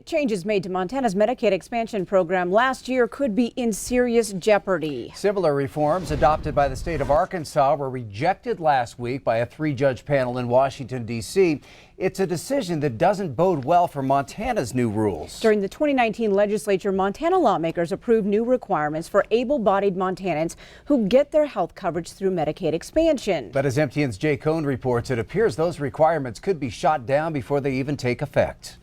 Changes made to Montana's Medicaid expansion program last year could be in serious jeopardy. Similar reforms adopted by the state of Arkansas were rejected last week by a three-judge panel in Washington, D.C. It's a decision that doesn't bode well for Montana's new rules. During the 2019 legislature, Montana lawmakers approved new requirements for able-bodied Montanans who get their health coverage through Medicaid expansion. But as MTN's Jay Cohn reports, it appears those requirements could be shot down before they even take effect.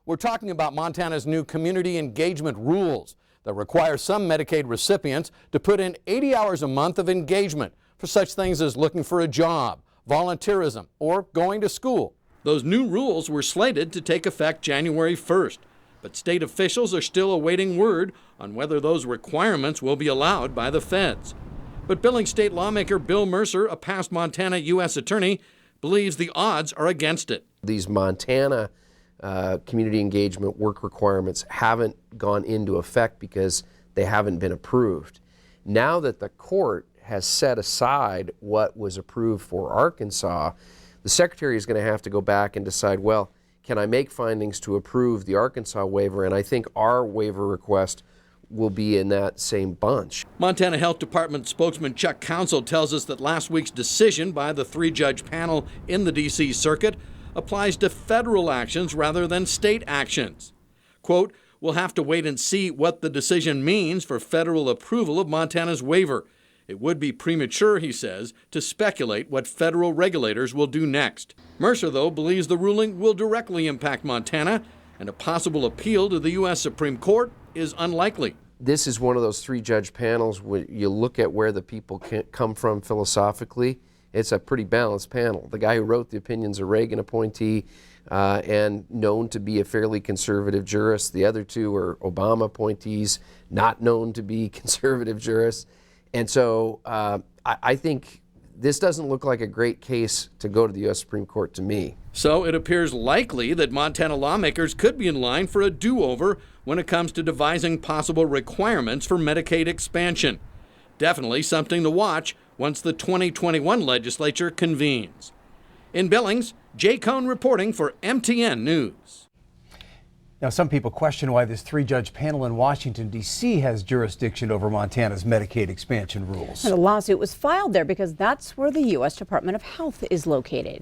We're talking about Montana's new community engagement rules that require some Medicaid recipients to put in 80 hours a month of engagement for such things as looking for a job, volunteerism, or going to school. Those new rules were slated to take effect January 1st, but state officials are still awaiting word on whether those requirements will be allowed by the feds. But Billings state lawmaker Bill Mercer, a past Montana U.S. attorney, believes the odds are against it. These Montana community engagement work requirements haven't gone into effect because they haven't been approved. Now that the court has set aside what was approved for Arkansas, the secretary is going to have to go back and decide, well, can I make findings to approve the Arkansas waiver? And I think our waiver request will be in that same bunch. Montana Health Department spokesman Chuck Council tells us that last week's decision by the three-judge panel in the D.C. Circuit applies to federal actions rather than state actions. Quote, "We'll have to wait and see what the decision means for federal approval of Montana's waiver. It would be premature," he says, to speculate what federal regulators will do next. Mercer, though, believes the ruling will directly impact Montana, and a possible appeal to the U.S. Supreme Court is unlikely. This is one of those three-judge panels where you look at where the people come from philosophically. It's a pretty balanced panel. The guy who wrote the opinion's a Reagan appointee and known to be a fairly conservative jurist. The other two are Obama appointees, not known to be conservative jurists. And so I think this doesn't look like a great case to go to the U.S. Supreme Court to me. So it appears likely that Montana lawmakers could be in line for a do-over when it comes to devising possible requirements for Medicaid expansion. Definitely something to watch once the 2021 legislature convenes. In Billings, Jay Cohn reporting for MTN News. Now, some people question why this three-judge panel in Washington, D.C. has jurisdiction over Montana's Medicaid expansion rules. And the lawsuit was filed there because that's where the U.S. Department of Health is located.